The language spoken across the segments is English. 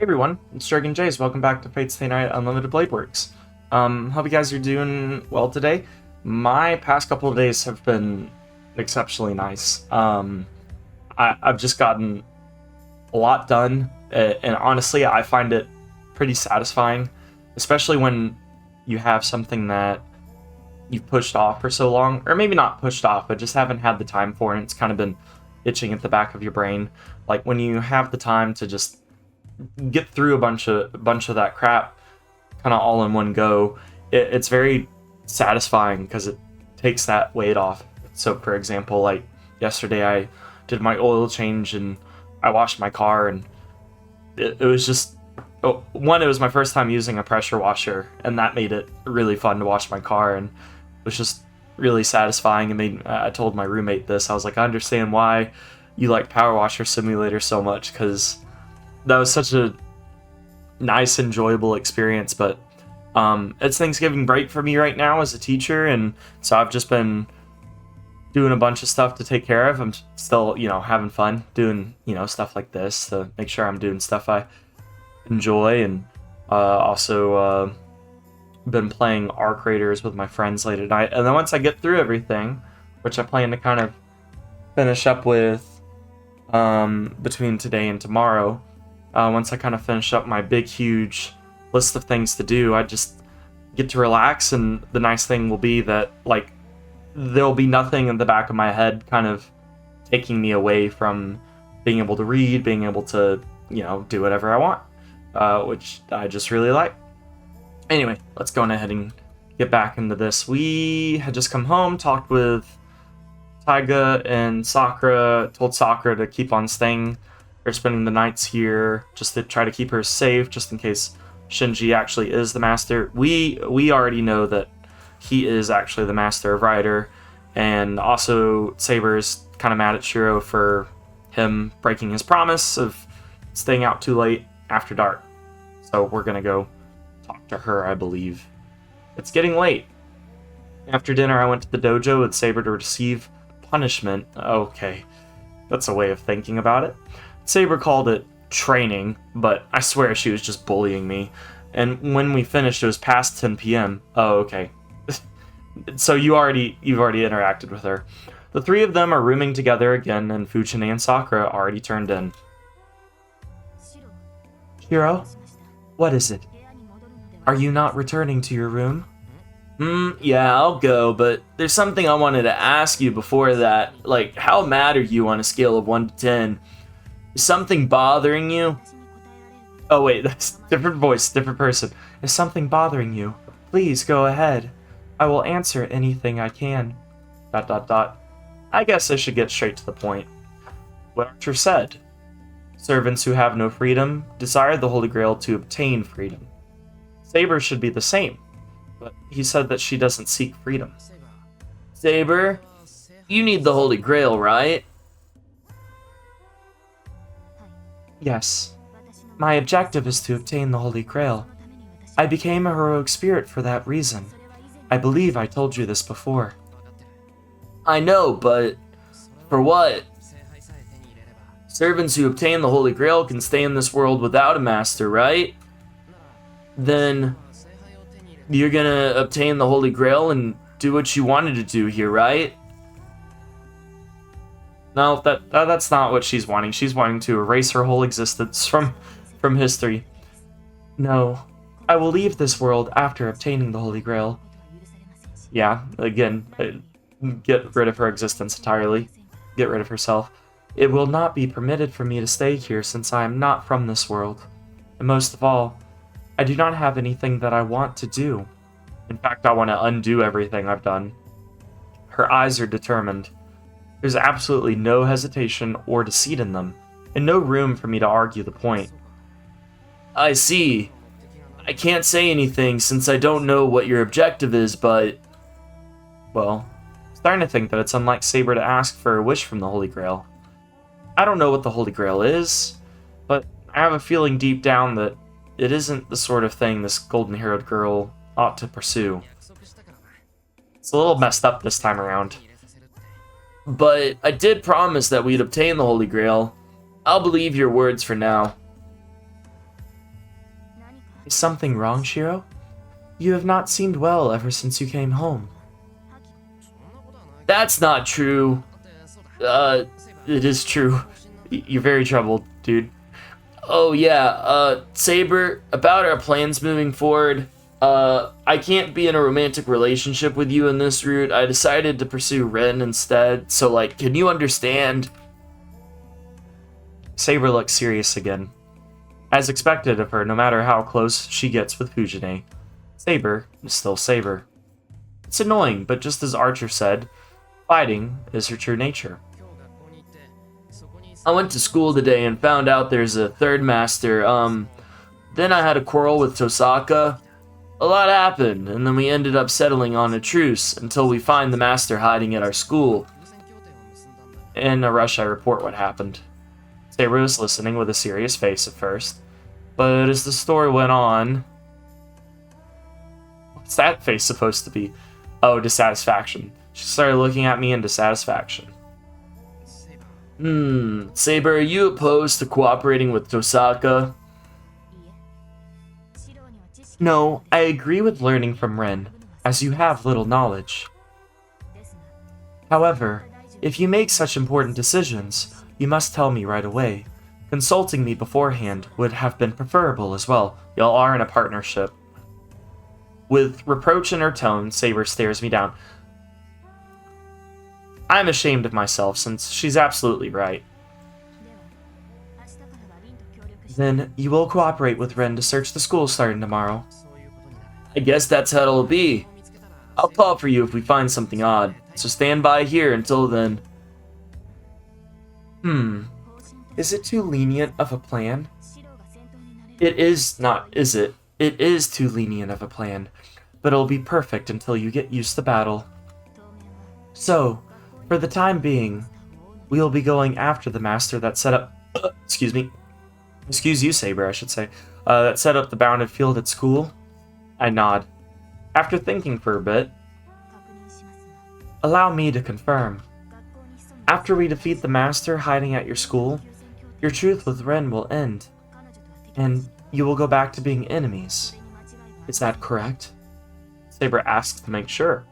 Everyone, it's Dragon Jays. Welcome back to Fate's Stay Night Unlimited Blade Works. Hope you guys are doing well today. My past couple of days have been exceptionally nice. I've just gotten a lot done, and honestly, I find it pretty satisfying, especially when you have something that you've pushed off for so long, or maybe not pushed off, but just haven't had the time for, and it's kind of been itching at the back of your brain. Like when you have the time to just get through a bunch of that crap kind of all in one go, it's very satisfying because it takes that weight off. So for example, like yesterday I did my oil change and I washed my car, and it was just it was my first time using a pressure washer, and that made it really fun to wash my car, and it was just really satisfying. I told my roommate this. I was like, I understand why you like Power Washer Simulator so much, because that was such a nice, enjoyable experience. But it's Thanksgiving break for me right now as a teacher, and so I've just been doing a bunch of stuff to take care of. I'm still, having fun doing, stuff like this to make sure I'm doing stuff I enjoy, and also been playing Arc Raiders with my friends late at night. And then once I get through everything, which I plan to kind of finish up with between today and tomorrow, once I kind of finish up my big, huge list of things to do, I just get to relax. And the nice thing will be that, like, there'll be nothing in the back of my head kind of taking me away from being able to read, being able to, do whatever I want, which I just really like. Anyway, let's go on ahead and get back into this. We had just come home, talked with Taiga and Sakura, told Sakura to keep on staying or spending the nights here, just to try to keep her safe, just in case Shinji actually is the master. We already know that he is actually the master of Rider, and also Saber's kind of mad at Shirou for him breaking his promise of staying out too late after dark. So we're gonna go talk to her, I believe. It's getting late. After dinner, I went to the dojo with Saber to receive punishment. Okay, that's a way of thinking about it. Saber called it training, but I swear she was just bullying me. And when we finished, it was past 10 p.m. Oh, okay. So you've already interacted with her. The three of them are rooming together again, and Fujine and Sakura already turned in. Shirou, what is it? Are you not returning to your room? Yeah, I'll go, but there's something I wanted to ask you before that. Like, how mad are you on a scale of 1 to 10? Is something bothering you? Oh wait, that's different voice, different person. Is something bothering you? Please go ahead. I will answer anything I can. ... I guess I should get straight to the point. What Archer said. Servants who have no freedom desire the Holy Grail to obtain freedom. Saber should be the same, but he said that she doesn't seek freedom. Saber, you need the Holy Grail, right? Yes. My objective is to obtain the Holy Grail. I became a heroic spirit for that reason. I believe I told you this before. I know, but for what? Servants who obtain the Holy Grail can stay in this world without a master, right? Then you're gonna obtain the Holy Grail and do what you wanted to do here, right? No, that's not what she's wanting. She's wanting to erase her whole existence from history. No, I will leave this world after obtaining the Holy Grail. Yeah, again, get rid of her existence entirely. Get rid of herself. It will not be permitted for me to stay here since I am not from this world. And most of all, I do not have anything that I want to do. In fact, I want to undo everything I've done. Her eyes are determined. There's absolutely no hesitation or deceit in them, and no room for me to argue the point. I see. I can't say anything since I don't know what your objective is, but... Well, I'm starting to think that it's unlike Saber to ask for a wish from the Holy Grail. I don't know what the Holy Grail is, but I have a feeling deep down that it isn't the sort of thing this golden-haired girl ought to pursue. It's a little messed up this time around. But I did promise that we'd obtain the Holy Grail. I'll believe your words for now. Is something wrong, Shirou? You have not seemed well ever since you came home. That's not true. It is true. You're very troubled, dude. Oh yeah, Saber, about our plans moving forward, I can't be in a romantic relationship with you in this route. I decided to pursue Rin instead, so like, can you understand? Saber looks serious again. As expected of her, no matter how close she gets with Fujine, Saber is still Saber. It's annoying, but just as Archer said, fighting is her true nature. I went to school today and found out there's a third master. Then I had a quarrel with Tosaka. A lot happened, and then we ended up settling on a truce until we find the master hiding at our school. In a rush, I report what happened. Saber was listening with a serious face at first, but as the story went on... What's that face supposed to be? Oh, dissatisfaction. She started looking at me in dissatisfaction. Saber, are you opposed to cooperating with Tosaka? No, I agree with learning from Rin, as you have little knowledge. However, if you make such important decisions, you must tell me right away. Consulting me beforehand would have been preferable as well. Y'all are in a partnership. With reproach in her tone, Saber stares me down. I'm ashamed of myself, since she's absolutely right. Then you will cooperate with Rin to search the school starting tomorrow. I guess that's how it'll be. I'll call for you if we find something odd, so stand by here until then. Is it too lenient of a plan? It is not, is it? It is too lenient of a plan, but it'll be perfect until you get used to battle. So, for the time being, we'll be going after the master that set up... excuse me. Excuse you, Saber, I should say. That set up the bounded field at school. I nod. After thinking for a bit, allow me to confirm. After we defeat the master hiding at your school, your truce with Rin will end, and you will go back to being enemies. Is that correct? Saber asks to make sure.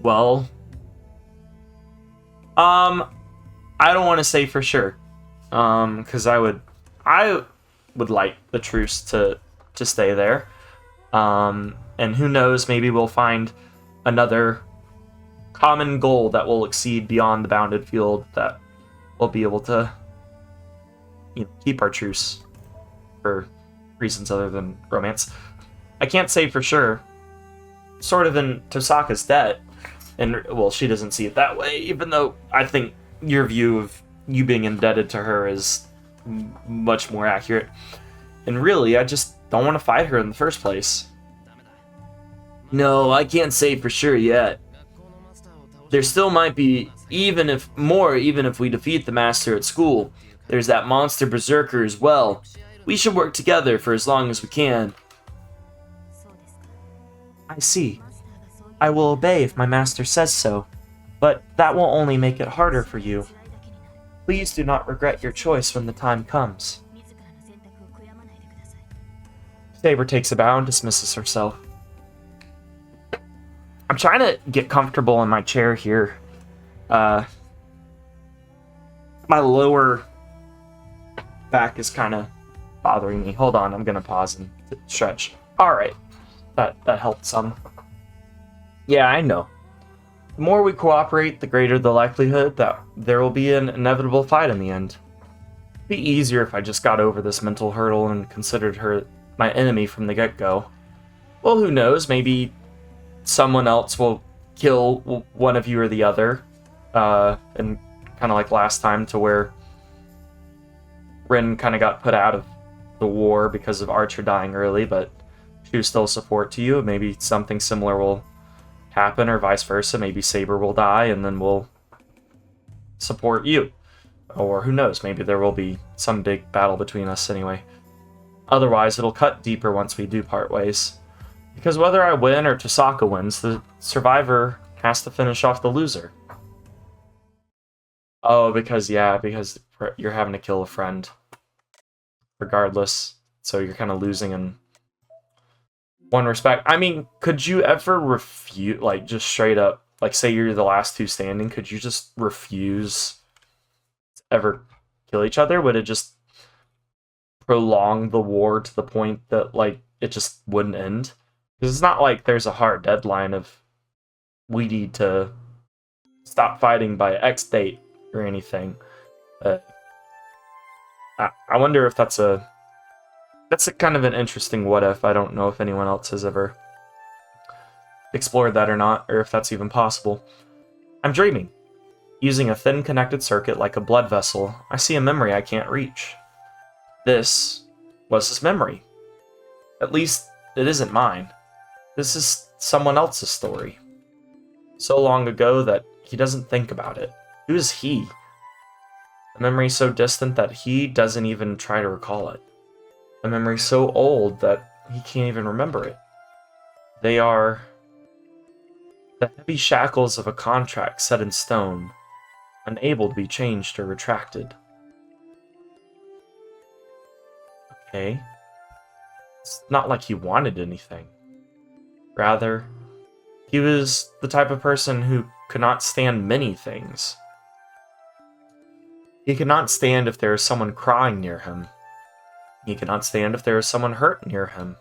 Well... I don't want to say for sure. Because I would like the truce to stay there. And who knows, maybe we'll find another common goal that will exceed beyond the bounded field that we'll be able to, keep our truce for reasons other than romance. I can't say for sure. Sort of in Tosaka's debt. And, well, she doesn't see it that way, even though I think your view of you being indebted to her is much more accurate. And really, I just don't want to fight her in the first place. No, I can't say for sure yet. There still might be, even if we defeat the master at school. There's that monster berserker as well. We should work together for as long as we can. I see. I will obey if my master says so, but that will only make it harder for you. Please do not regret your choice when the time comes. Saber takes a bow and dismisses herself. I'm trying to get comfortable in my chair here. My lower back is kind of bothering me. Hold on, I'm gonna pause and stretch. Alright, that helped some. Yeah, I know. The more we cooperate, the greater the likelihood that there will be an inevitable fight in the end. It'd be easier if I just got over this mental hurdle and considered her my enemy from the get-go. Well, who knows? Maybe someone else will kill one of you or the other. And kind of like last time, to where Rin kind of got put out of the war because of Archer dying early, but she was still support to you. Maybe something similar will happen, or vice versa. Maybe Saber will die and then we'll support you. Or who knows, maybe there will be some big battle between us anyway. Otherwise, it'll cut deeper once we do part ways. Because whether I win or Tosaka wins, the survivor has to finish off the loser. Oh, because you're having to kill a friend. Regardless, So you're kind of losing in one respect. I mean, could you ever refuse, like, just straight up, like, say you're the last two standing, could you just refuse to ever kill each other? Would it just prolong the war to the point that, like, it just wouldn't end? Because it's not like there's a hard deadline of we need to stop fighting by X date or anything. I wonder if that's a kind of an interesting what if. I don't know if anyone else has ever explored that or not, or if that's even possible. I'm dreaming. Using a thin connected circuit like a blood vessel, I see a memory I can't reach. This was his memory. At least, it isn't mine. This is someone else's story. So long ago that he doesn't think about it. Who is he? A memory so distant that he doesn't even try to recall it. A memory so old that he can't even remember it. They are the heavy shackles of a contract set in stone, unable to be changed or retracted. Okay. It's not like he wanted anything. Rather, he was the type of person who could not stand many things. He could not stand if there is someone crying near him. He could not stand if there is someone hurt near him.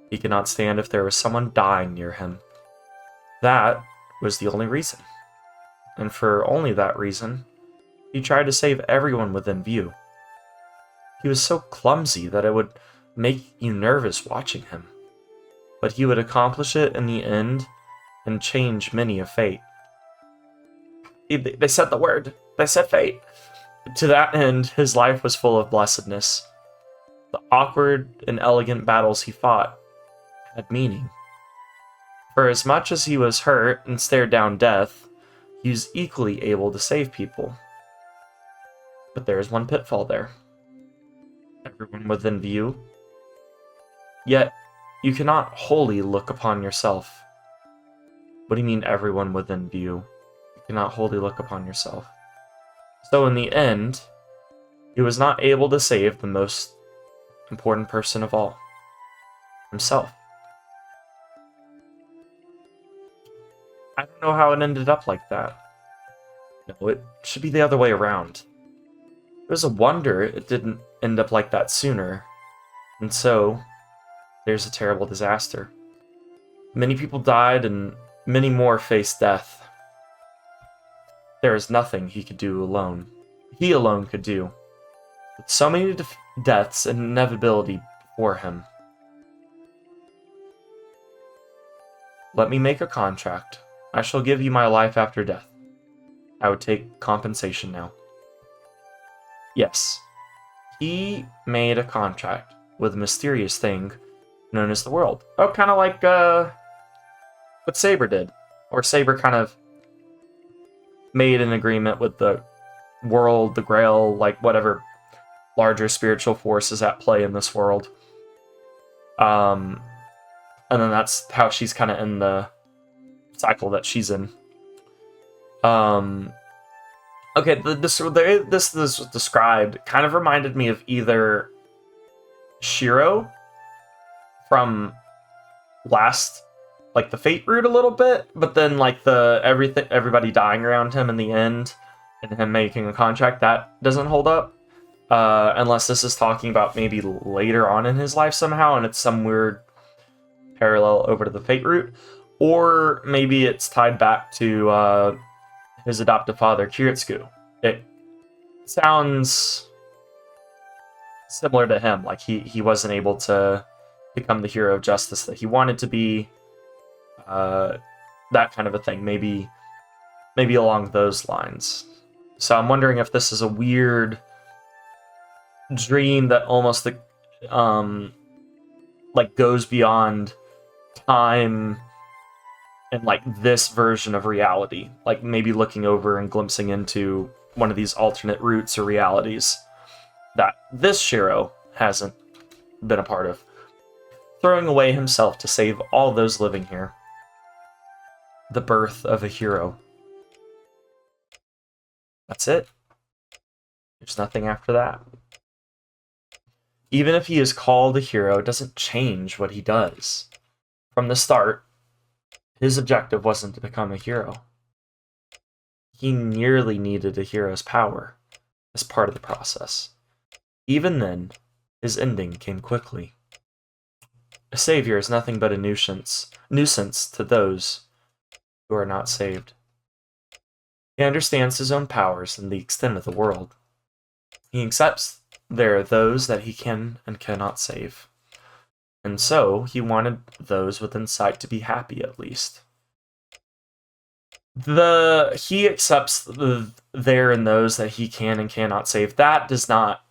He could not stand if there was someone dying near him. That was the only reason. And for only that reason, he tried to save everyone within view. He was so clumsy that it would make you nervous watching him. But he would accomplish it in the end and change many a fate. They said the word. They said fate. To that end, his life was full of blessedness. The awkward and elegant battles he fought had meaning. For as much as he was hurt and stared down death, he was equally able to save people. But there is one pitfall there. Everyone within view. Yet, you cannot wholly look upon yourself. What do you mean, everyone within view? You cannot wholly look upon yourself. So in the end, he was not able to save the most important person of all. Himself. I don't know how it ended up like that. No, it should be the other way around. It was a wonder it didn't end up like that sooner. And so, there's a terrible disaster. Many people died and many more faced death. There is nothing he could do alone. He alone could do. With so many deaths and inevitability before him. Let me make a contract. I shall give you my life after death. I would take compensation now. Yes. He made a contract with a mysterious thing known as the world. Oh, kind of like what Saber did. Or Saber kind of made an agreement with the world, the Grail, like whatever larger spiritual force is at play in this world. And then that's how she's kind of in the cycle that she's in. Okay, this was described kind of reminded me of either Shirou from last, like the Fate route a little bit, but then like everybody dying around him in the end, and him making a contract that doesn't hold up, unless this is talking about maybe later on in his life somehow, and it's some weird parallel over to the Fate route, or maybe it's tied back to his adoptive father, Kiritsugu. It sounds similar to him, like he wasn't able to become the hero of justice that he wanted to be, that kind of a thing, maybe along those lines. So I'm wondering if this is a weird dream that almost like goes beyond time and like this version of reality, like maybe looking over and glimpsing into one of these alternate routes or realities that this Shirou hasn't been a part of, throwing away himself to save all those living here. The birth of a hero. That's it. There's nothing after that. Even if he is called a hero, it doesn't change what he does. From the start, his objective wasn't to become a hero. He nearly needed a hero's power as part of the process. Even then, his ending came quickly. A savior is nothing but a nuisance to those who are not saved. He understands his own powers and the extent of the world. He accepts there are those that he can and cannot save. And so, he wanted those within sight to be happy at least. He accepts there and those that he can and cannot save. That does not,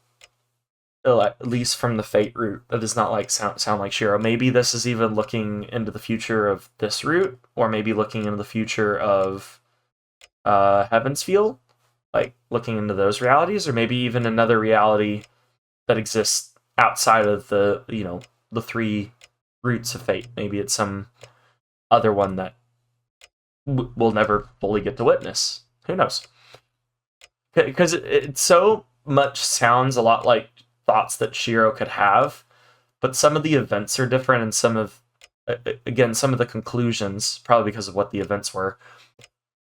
at least from the fate route, that does not like sound like Shirou. Maybe this is even looking into the future of this route, or maybe looking into the future of Heaven's Field, like looking into those realities, or maybe even another reality that exists outside of the the three roots of fate. Maybe it's some other one that we'll never fully get to witness. Who knows? Because it so much sounds a lot like thoughts that Shirou could have, but some of the events are different, and some of the conclusions, probably because of what the events were,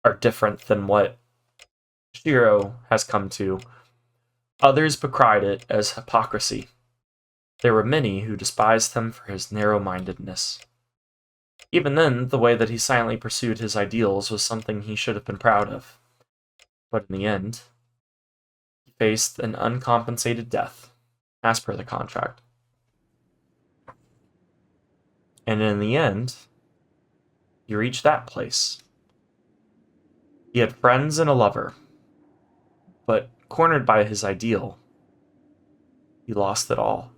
are different than what Shirou has come to. Others decried it as hypocrisy. There were many who despised him for his narrow-mindedness. Even then, the way that he silently pursued his ideals was something he should have been proud of. But in the end, he faced an uncompensated death, as per the contract. And in the end, he reached that place. He had friends and a lover, but cornered by his ideal, he lost it all.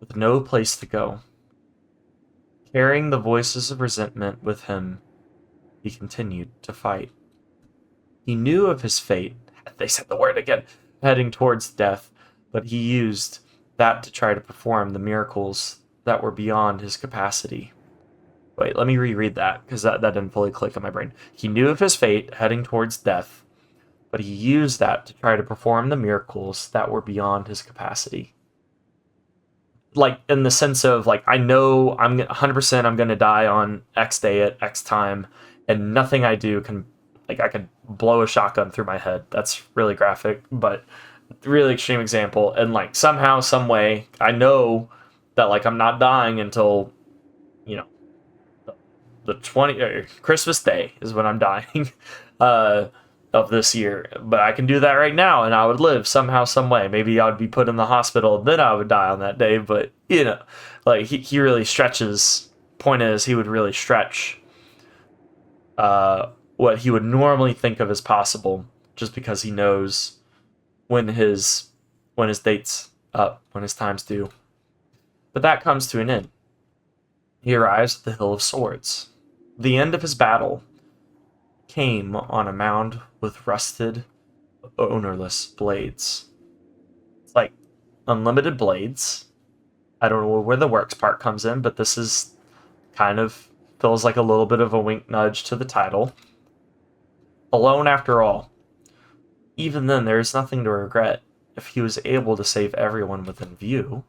With no place to go, carrying the voices of resentment with him, he continued to fight. He knew of his fate, they said the word again, heading towards death, but he used that to try to perform the miracles that were beyond his capacity. Wait, let me reread that, because that didn't fully click in my brain. He knew of his fate, heading towards death, but he used that to try to perform the miracles that were beyond his capacity. Like, in the sense of, like, I know 100% I'm going to die on X day at X time, and nothing I do can, like, I could blow a shotgun through my head. That's really graphic, but really extreme example. And, like, somehow, some way, I know that, like, I'm not dying until, the Christmas Day is when I'm dying of this year. But I can do that right now, and I would live somehow, some way. Maybe I would be put in the hospital, and then I would die on that day. But, like, he really stretches. Point is, he would really stretch what he would normally think of as possible, just because he knows when his date's up, when his time's due. But that comes to an end. He arrives at the Hill of Swords. The end of his battle came on a mound with rusted, ownerless blades. It's like unlimited blades. I don't know where the works part comes in, but this is kind of feels like a little bit of a wink nudge to the title. Alone after all. Even then, there is nothing to regret if he was able to save everyone within view.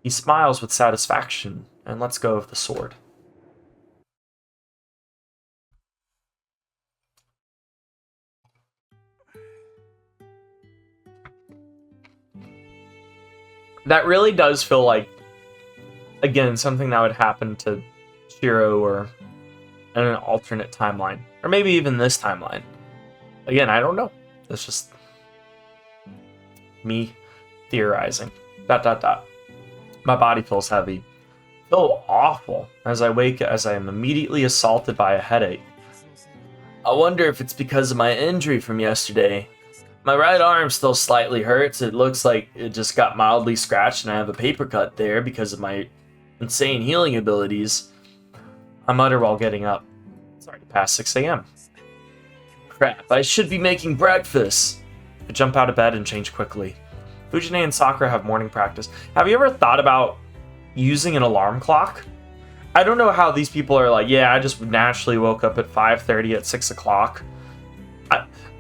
He smiles with satisfaction and lets go of the sword. That really does feel like, again, something that would happen to Shirou or in an alternate timeline. Or maybe even this timeline. Again, I don't know. It's just me theorizing. ... My body feels heavy. I feel awful as I wake as I am immediately assaulted by a headache. I wonder if it's because of my injury from yesterday. My right arm still slightly hurts. It looks like it just got mildly scratched and I have a paper cut there because of my insane healing abilities. I mutter while getting up. It's already past 6 a.m. Crap, I should be making breakfast. I jump out of bed and change quickly. Fujine and Sakura have morning practice. Have you ever thought about using an alarm clock? I don't know how these people are like, yeah, I just naturally woke up at 5:30 at 6 o'clock.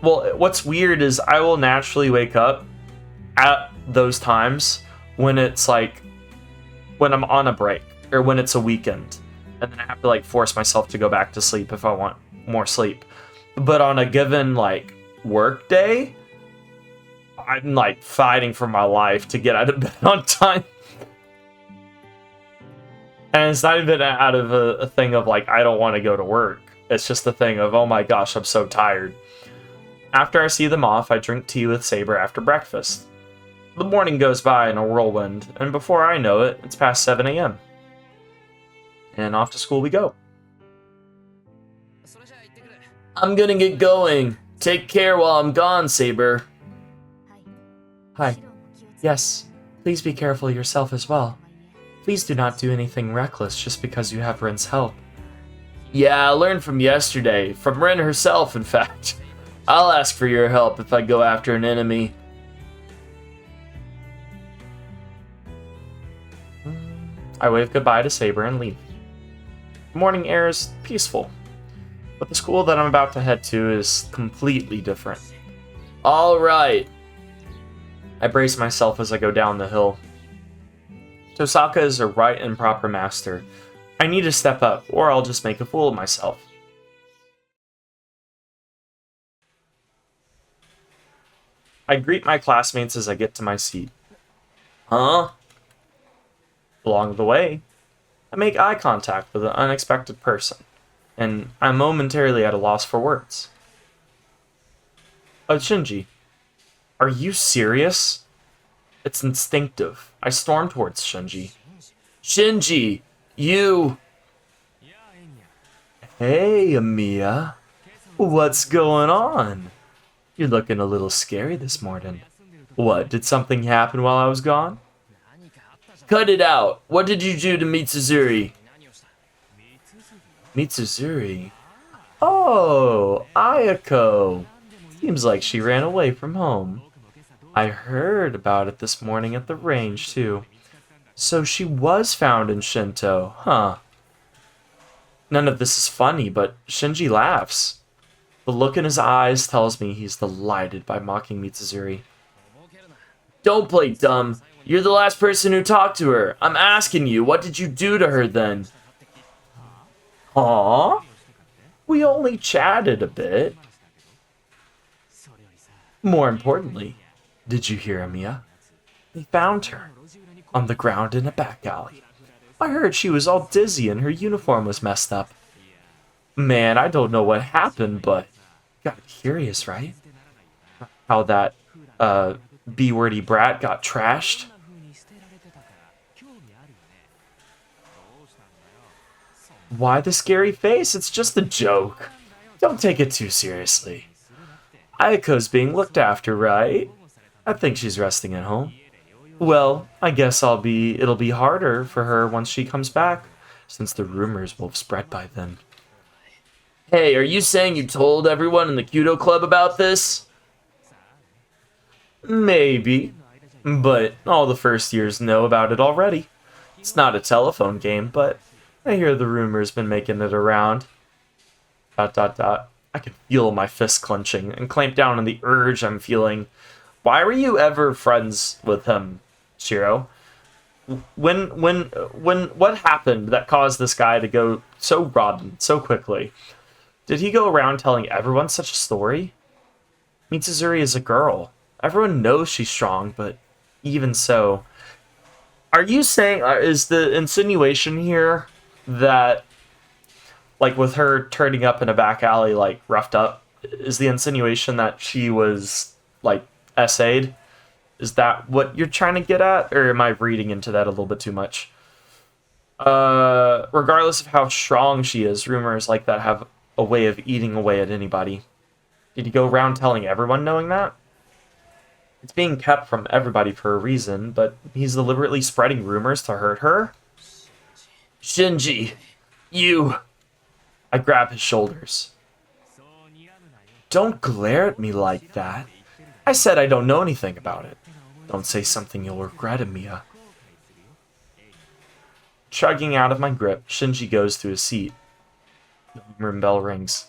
Well, what's weird is I will naturally wake up those times when it's like when I'm on a break or when it's a weekend, and then I have to like force myself to go back to sleep if I want more sleep. But on a given like work day, I'm like fighting for my life to get out of bed on time. And it's not even out of a thing of like, I don't want to go to work. It's just a thing of, oh my gosh, I'm so tired. After I see them off, I drink tea with Saber after breakfast. The morning goes by in a whirlwind, and before I know it, it's past 7 a.m. And off to school we go. I'm gonna get going. Take care while I'm gone, Saber. Hi. Yes, please be careful yourself as well. Please do not do anything reckless just because you have Rin's help. Yeah, I learned from yesterday. From Rin herself, in fact. I'll ask for your help if I go after an enemy. I wave goodbye to Saber and leave. The morning air is peaceful, but the school that I'm about to head to is completely different. Alright. I brace myself as I go down the hill. Tosaka is a right and proper master. I need to step up, or I'll just make a fool of myself. I greet my classmates as I get to my seat. Huh? Along the way, I make eye contact with an unexpected person, and I'm momentarily at a loss for words. Oh, Shinji, are you serious? It's instinctive. I storm towards Shinji. Shinji, you... Hey, Amiya. What's going on? You're looking a little scary this morning. What, did something happen while I was gone? Cut it out! What did you do to Mitsuzuri? Mitsuzuri? Oh, Ayako! Seems like she ran away from home. I heard about it this morning at the range, too. So she was found in Shinto, huh? None of this is funny, but Shinji laughs. The look in his eyes tells me he's delighted by mocking Mitsuzuri. Don't play dumb. You're the last person who talked to her. I'm asking you, what did you do to her then? Aw? We only chatted a bit. More importantly, did you hear, Amiya? They found her on the ground in a back alley. I heard she was all dizzy and her uniform was messed up. Man, I don't know what happened, but got curious, right? How that, B-wordy brat got trashed. Why the scary face? It's just a joke. Don't take it too seriously. Ayako's being looked after, right? I think she's resting at home. Well, I guess it'll be harder for her once she comes back, since the rumors will have spread by then. Hey, are you saying you told everyone in the Kudo Club about this? Maybe, but all the first years know about it already. It's not a telephone game, but I hear the rumor's been making it around. ... I can feel my fist clenching and clamp down on the urge I'm feeling. Why were you ever friends with him, Shirou? What happened that caused this guy to go so rotten so quickly? Did he go around telling everyone such a story? Mitsuzuri is a girl. Everyone knows she's strong, but even so... Are you saying... is the insinuation here that, like, with her turning up in a back alley, like, roughed up, is the insinuation that she was, like, essayed? Is that what you're trying to get at? Or am I reading into that a little bit too much? Regardless of how strong she is, rumors like that have a way of eating away at anybody. Did he go around telling everyone knowing that? It's being kept from everybody for a reason, but he's deliberately spreading rumors to hurt her? Shinji, you... I grab his shoulders. Don't glare at me like that. I said I don't know anything about it. Don't say something you'll regret, Amiya. Chugging out of my grip, Shinji goes to his seat. The room bell rings.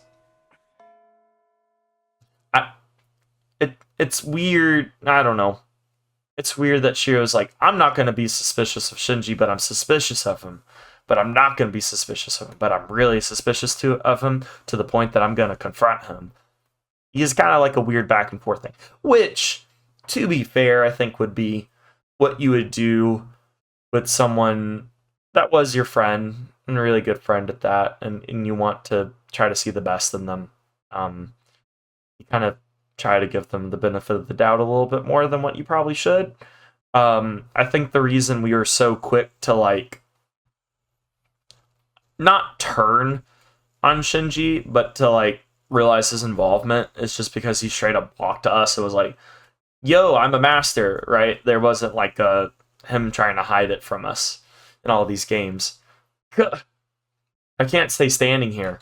It's weird. I don't know. It's weird that Shirou's like, I'm not going to be suspicious of Shinji, but I'm suspicious of him. But I'm not going to be suspicious of him, but I'm really suspicious of him to the point that I'm going to confront him. He's kind of like a weird back and forth thing, which, to be fair, I think would be what you would do with someone that was your friend, and a really good friend at that, and you want to try to see the best in them. You kind of try to give them the benefit of the doubt a little bit more than what you probably should. I think the reason we were so quick to, like, not turn on Shinji, but to, like, realize his involvement is just because he straight up walked to us and was like, yo, I'm a master, right? There wasn't, like, him trying to hide it from us in all these games. I can't stay standing here.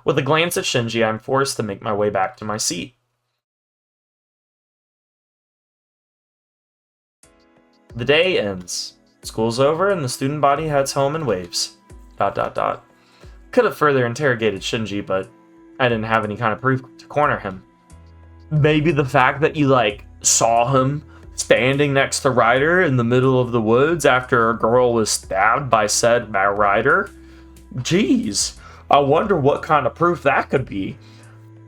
With a glance at Shinji, I'm forced to make my way back to my seat. The day ends. School's over and the student body heads home and waves. ... Could have further interrogated Shinji, but I didn't have any kind of proof to corner him. Maybe the fact that you, like, saw him standing next to Ryder in the middle of the woods after a girl was stabbed by said Ryder? Jeez, I wonder what kind of proof that could be.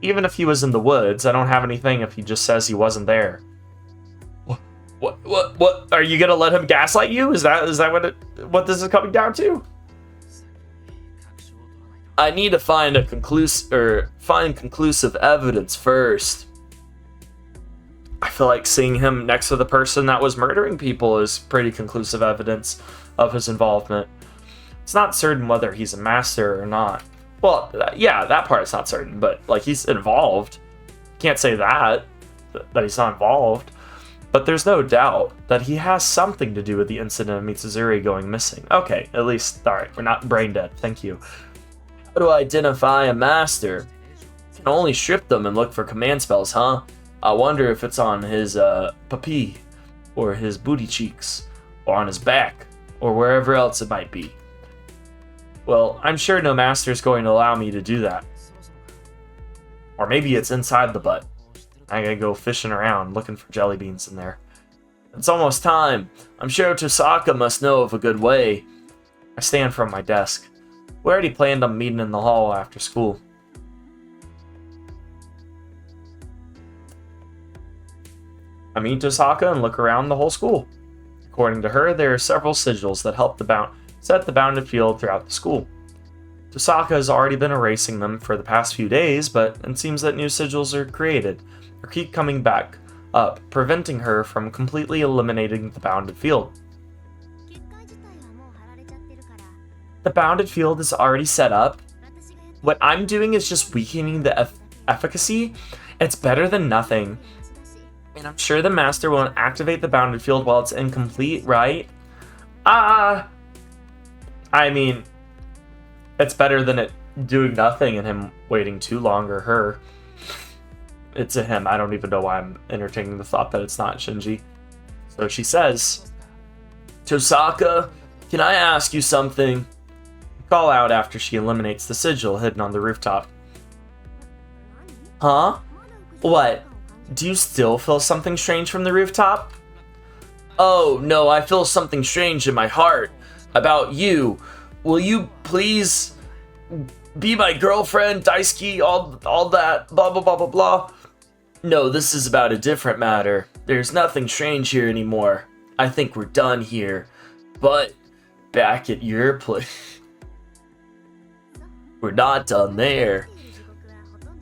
Even if he was in the woods, I don't have anything if he just says he wasn't there. What? Are you gonna let him gaslight you? Is that what this is coming down to? I need to find conclusive evidence first. I feel like seeing him next to the person that was murdering people is pretty conclusive evidence of his involvement. It's not certain whether he's a master or not. Well, yeah, that part is not certain, but, like, he's involved. Can't say that he's not involved. But there's no doubt that he has something to do with the incident of Mitsuzuri going missing. Okay, at least, alright, we're not brain dead, thank you. How do I identify a master? Can only strip them and look for command spells, huh? I wonder if it's on his papi, or his booty cheeks, or on his back, or wherever else it might be. Well, I'm sure no master's going to allow me to do that. Or maybe it's inside the butt. I gotta go fishing around looking for jelly beans in there. It's almost time. I'm sure Tosaka must know of a good way. I stand from my desk. We already planned on meeting in the hall after school. I meet Tosaka and look around the whole school. According to her, there are several sigils that help set the bounded field throughout the school. Tosaka has already been erasing them for the past few days, but it seems that new sigils are created, or keep coming back up, preventing her from completely eliminating the bounded field. The bounded field is already set up. What I'm doing is just weakening the efficacy. It's better than nothing. And I'm sure the master won't activate the bounded field while it's incomplete, right? I mean, it's better than it doing nothing and him waiting too long, or her. It's a him. I don't even know why I'm entertaining the thought that it's not Shinji. So she says, Tosaka, can I ask you something? Call out after she eliminates the sigil hidden on the rooftop. Huh? What? Do you still feel something strange from the rooftop? Oh, no, I feel something strange in my heart. About you. Will you please be my girlfriend, Daisuke, all that, blah, blah, blah, blah, blah? No, this is about a different matter. There's nothing strange here anymore. I think we're done here. But back at your place, we're not done there.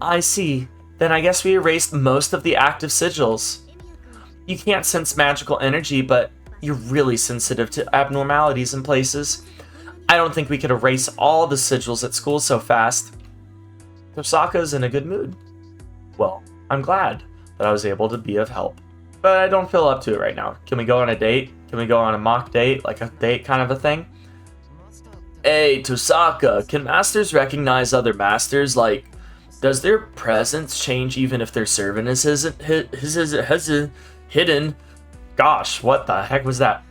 I see. Then I guess we erased most of the active sigils. You can't sense magical energy, but you're really sensitive to abnormalities in places. I don't think we could erase all the sigils at school so fast. Tosaka's in a good mood. Well, I'm glad that I was able to be of help. But I don't feel up to it right now. Can we go on a date? Can we go on a mock date? Like a date kind of a thing? Hey, Tosaka, can masters recognize other masters? Like, does their presence change even if their servant is hidden? Gosh, what the heck was that?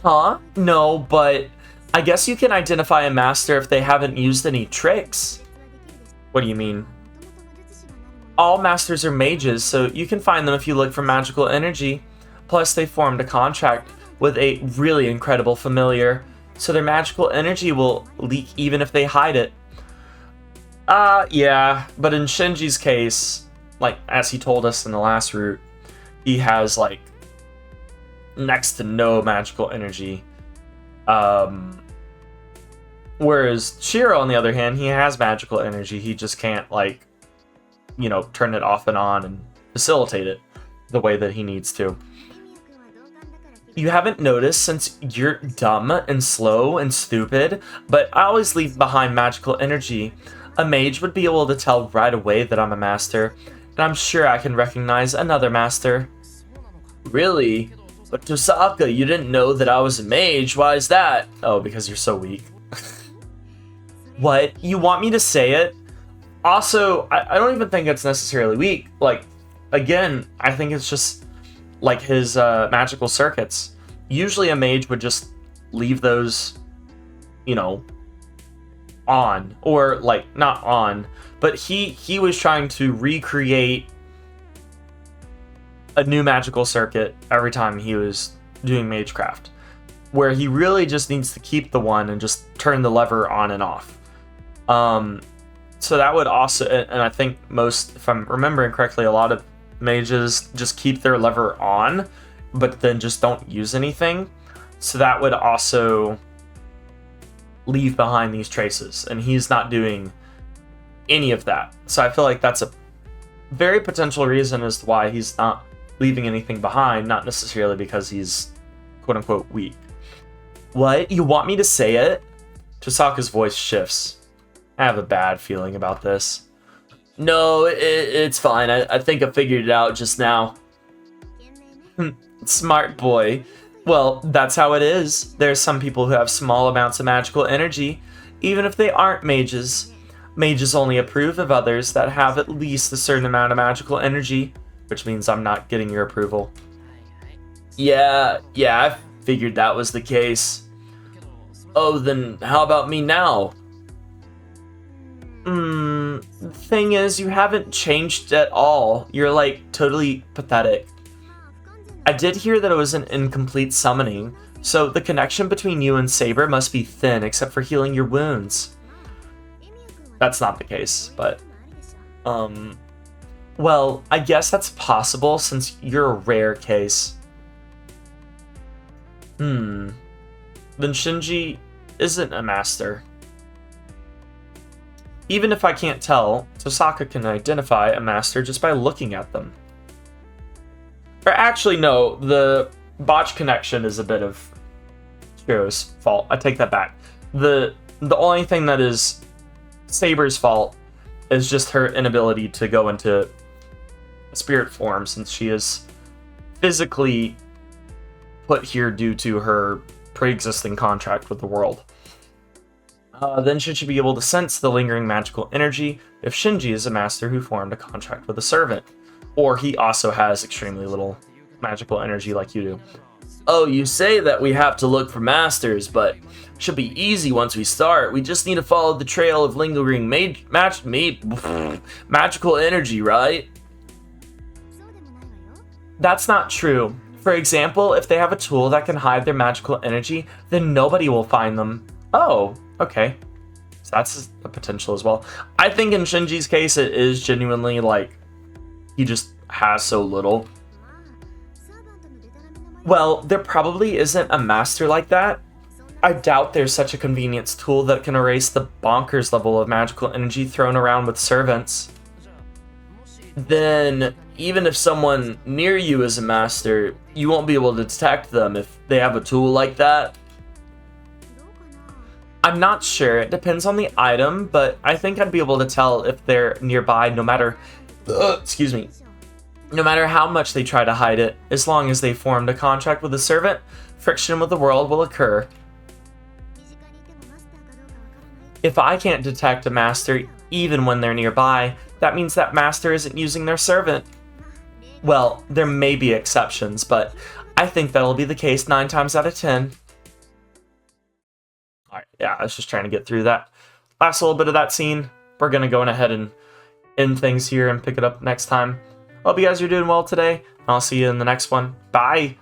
Huh? No, but I guess you can identify a master if they haven't used any tricks. What do you mean? All masters are mages, so you can find them if you look for magical energy. Plus, they formed a contract with a really incredible familiar, so their magical energy will leak even if they hide it. Yeah, but in Shinji's case, like, as he told us in the last route, he has, like, next to no magical energy. Whereas Shirou, on the other hand, he has magical energy. He just can't, like, you know, turn it off and on and facilitate it the way that he needs to. You haven't noticed since you're dumb and slow and stupid, but I always leave behind magical energy. A mage would be able to tell right away that I'm a master, and I'm sure I can recognize another master. Really? But Tosaka, you didn't know that I was a mage. Why is that? Oh, because you're so weak. What? You want me to say it? Also, I don't even think it's necessarily weak. Like, again, I think it's just like his magical circuits. Usually a mage would just leave those, you know, on. Or, like, not on. But he was trying to recreate a new magical circuit every time he was doing magecraft, where he really just needs to keep the one and just turn the lever on and off. So that would also, and I think most, if I'm remembering correctly, a lot of mages just keep their lever on, but then just don't use anything. So that would also leave behind these traces, and he's not doing any of that. So I feel like that's a very potential reason as to why he's not leaving anything behind, not necessarily because he's quote-unquote weak. What? You want me to say it? Tosaka's voice shifts. I have a bad feeling about this. No, it's fine. I think I figured it out just now. Smart boy. Well, that's how it is. There's some people who have small amounts of magical energy, even if they aren't mages. Mages only approve of others that have at least a certain amount of magical energy, which means I'm not getting your approval. Yeah, I figured that was the case. Oh, then how about me now? The thing is, you haven't changed at all. You're, like, totally pathetic. I did hear that it was an incomplete summoning, so the connection between you and Saber must be thin except for healing your wounds. That's not the case, but... Well, I guess that's possible since you're a rare case. Then Shinji isn't a master. Even if I can't tell, Tosaka can identify a master just by looking at them. Or actually, no, the botch connection is a bit of Shirou's fault. I take that back. The only thing that is Saber's fault is just her inability to go into spirit form, since she is physically put here due to her pre-existing contract with the world. Then should she be able to sense the lingering magical energy if Shinji is a master who formed a contract with a servant, or he also has extremely little magical energy like you do. Oh, you say that we have to look for masters, but should be easy once we start. We just need to follow the trail of lingering magical energy, right? That's not true. For example, if they have a tool that can hide their magical energy, then nobody will find them. Oh, okay. So that's a potential as well. I think in Shinji's case, it is genuinely like he just has so little. Well, there probably isn't a master like that. I doubt there's such a convenience tool that can erase the bonkers level of magical energy thrown around with servants. Then, even if someone near you is a master, you won't be able to detect them if they have a tool like that. I'm not sure, it depends on the item, but I think I'd be able to tell if they're nearby no matter no matter how much they try to hide it. As long as they formed a contract with a servant, friction with the world will occur. If I can't detect a master even when they're nearby, that means that master isn't using their servant. Well, there may be exceptions, but I think that'll be the case 9 times out of 10. Alright, yeah, I was just trying to get through that last little bit of that scene. We're going to go ahead and end things here and pick it up next time. Hope you guys are doing well today. I'll see you in the next one. Bye!